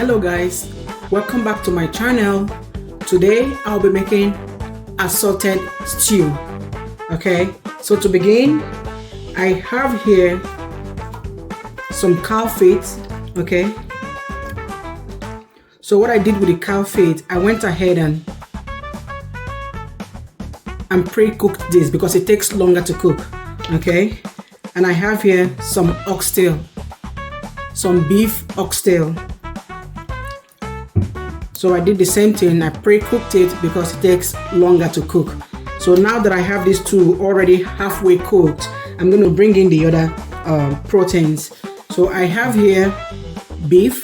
Hello guys, welcome back to my channel. Today I'll be making assorted stew. Okay, so to begin, I have here some cow feet. Okay, so what I did with the cow feet, I went ahead and pre-cooked this because it takes longer to cook. Okay, and I have here some oxtail, some beef oxtail. So I did the same thing, I pre-cooked it because it takes longer to cook. So now that I have these two already halfway cooked, I'm going to bring in the other proteins. So I have here beef,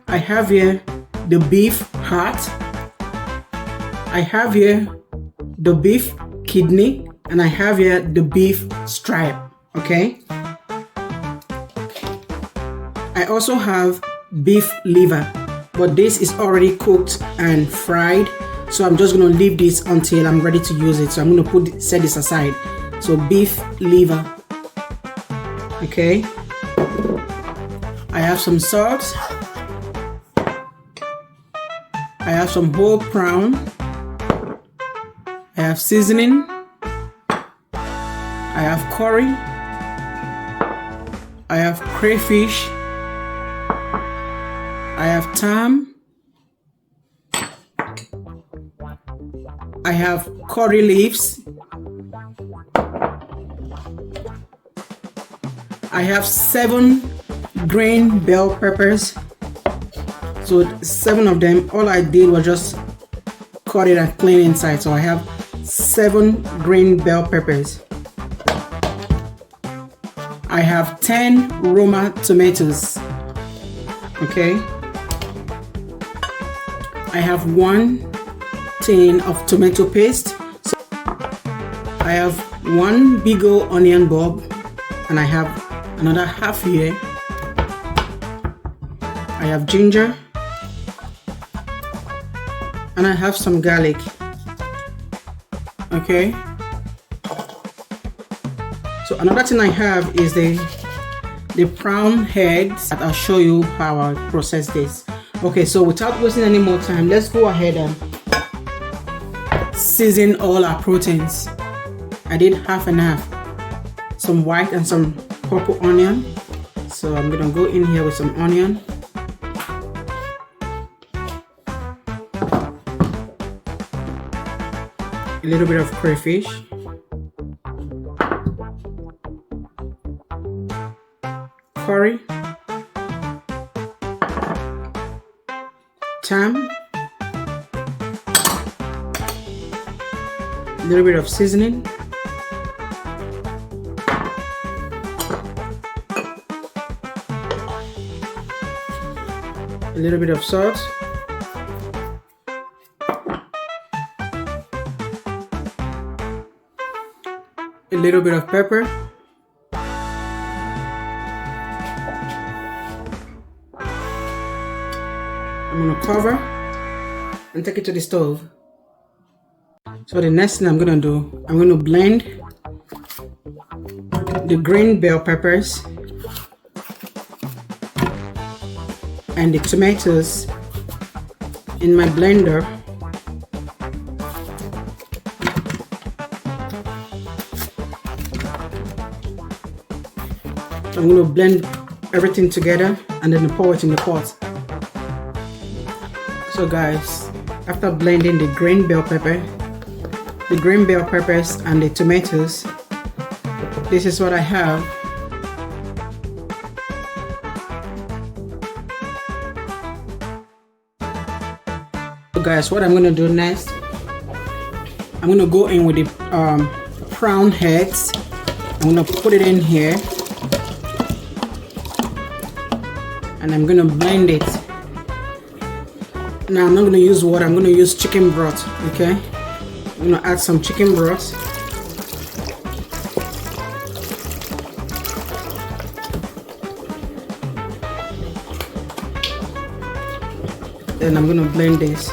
I have here the beef heart, I have here the beef kidney, and I have here the beef stripe. Okay, I also have beef liver, but this is already cooked and fried, so I'm just going to leave this until I'm ready to use it. So I'm going to set this aside. So beef liver. Okay, I have some salt, I have some whole prawn, I have seasoning, I have curry, I have crayfish, I have thyme, I have curry leaves, I have 7 green bell peppers. So 7 of them, all I did was just cut it and clean inside. So I have 7 green bell peppers. I have 10 Roma tomatoes. Okay. I have 1 tin of tomato paste. So I have 1 big old onion bulb, and I have another half here. I have ginger, and I have some garlic. Okay, so another thing I have is the prawn heads. I'll show you how I process this. Okay, so without wasting any more time, let's go ahead and season all our proteins. I did half and half, some white and some purple onion. So I'm gonna go in here with some onion, a little bit of crayfish, curry, thyme, a little bit of seasoning, a little bit of salt, a little bit of pepper, I'm going to cover and take it to the stove. So the next thing I'm going to do, I'm going to blend the green bell peppers and the tomatoes in my blender. I'm going to blend everything together and then pour it in the pot. So guys, after blending the green bell peppers and the tomatoes, this is what I have. So guys, what I'm going to do next, I'm going to go in with the prawn heads. I'm going to put it in here, and I'm going to blend it. Now I'm not going to use water, I'm going to use chicken broth. Okay, I'm going to add some chicken broth. Then I'm going to blend this.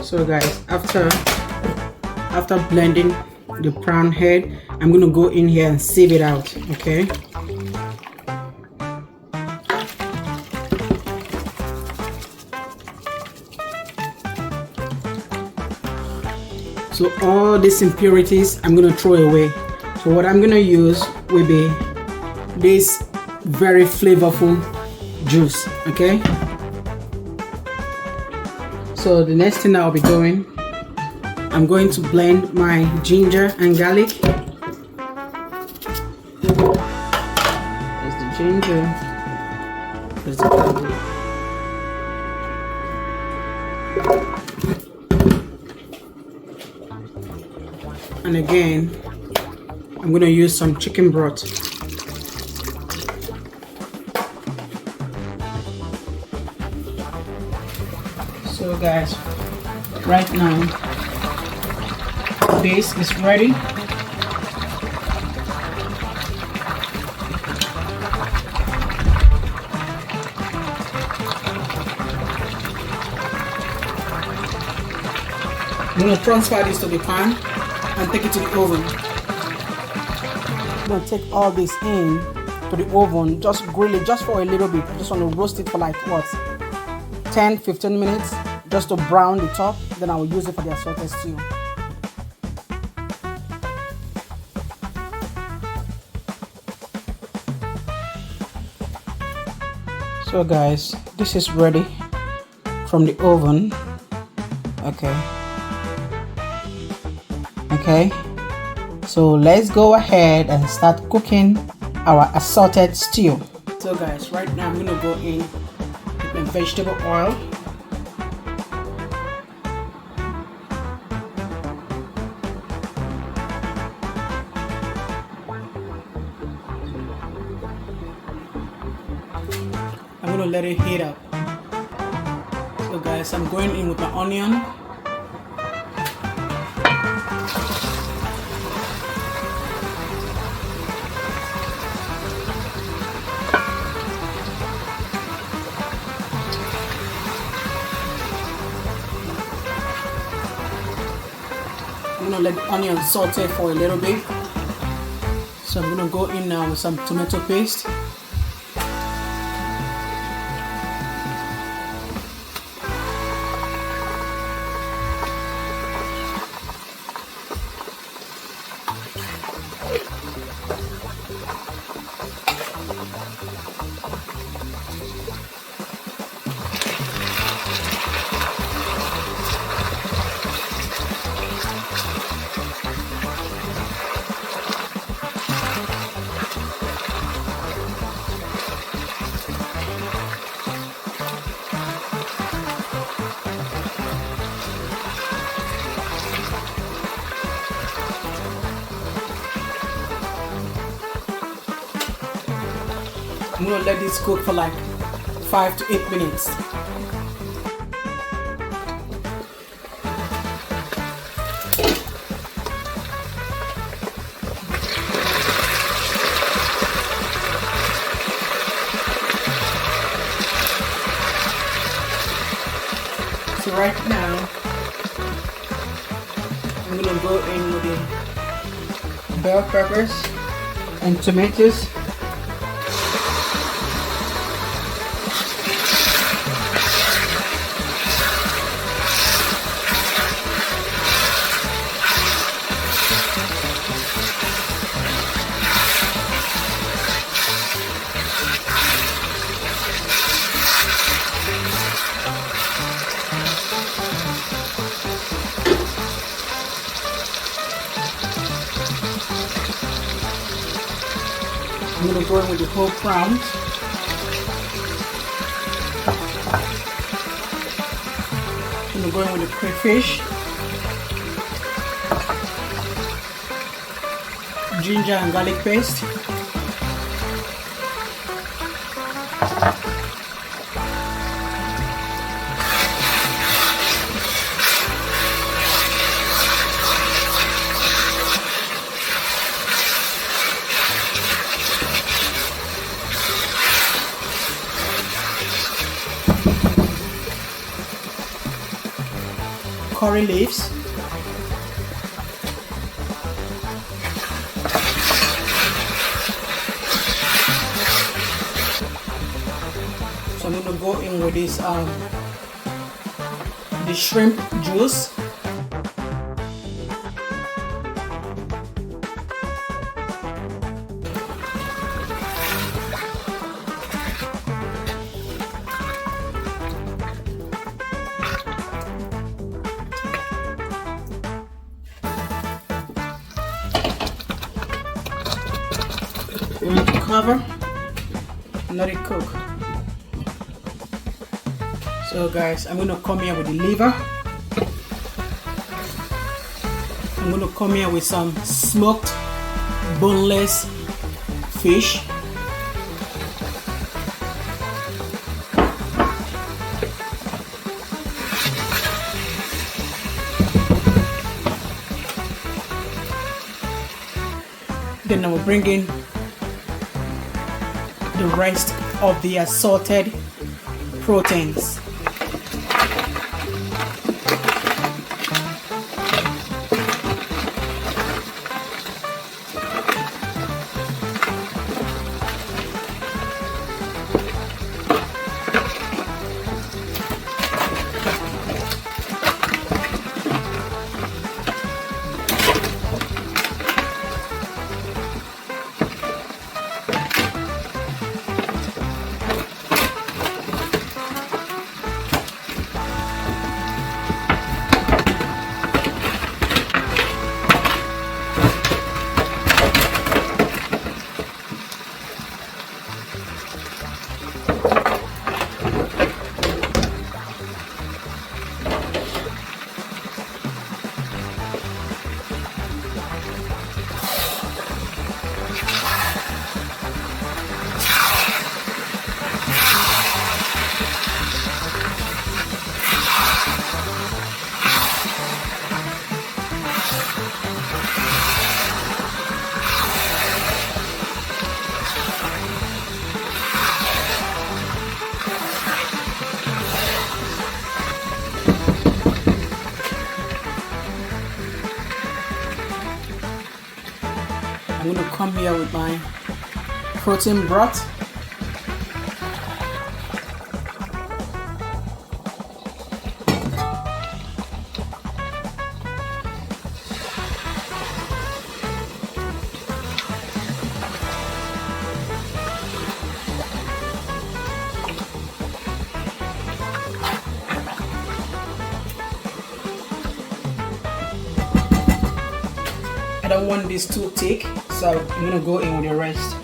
So guys, after blending the prawn head, I'm gonna go in here and sieve it out. Okay. So all these impurities I'm gonna throw away. So what I'm gonna use will be this very flavorful juice. Okay. So the next thing I'll be doing, I'm going to blend my ginger and garlic. There's the ginger. There's the garlic. And again, I'm going to use some chicken broth. So guys, right now, this is ready. I'm going to transfer this to the pan and take it to the oven. I'm going to take all this in to the oven, just grill it just for a little bit. I just want to roast it for like what, 10-15 minutes, just to brown the top. Then I will use it for the assorted stew. So guys, this is ready from the oven. Okay, so let's go ahead and start cooking our assorted stew. So guys, right now I'm gonna go in with my vegetable oil. I'm gonna let it heat up. So guys, I'm going in with my onion. I'm gonna let the onion saute for a little bit. So I'm gonna go in now with some tomato paste. I'm gonna let this cook for like 5 to 8 minutes. So right now, I'm gonna go in with the bell peppers and tomatoes. I'm going to go in with the whole prawns. I'm going to go in with the crayfish, ginger and garlic paste, curry leaves, So I'm gonna go in with this the shrimp juice. You want to cover and let it cook. So guys, I'm gonna come here with the liver. I'm gonna come here with some smoked boneless fish. Then I will bring in the rest of the assorted proteins. I'm going to come here with my protein broth. I don't want this too thick, so I'm gonna go in with the rest.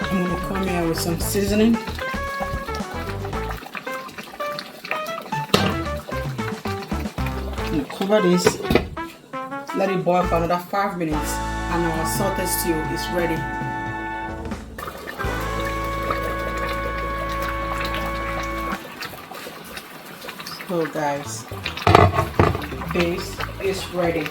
I'm going to come here with some seasoning. I'm going to cover this, let it boil for another 5 minutes, and our assorted stew is ready. So guys, this is ready.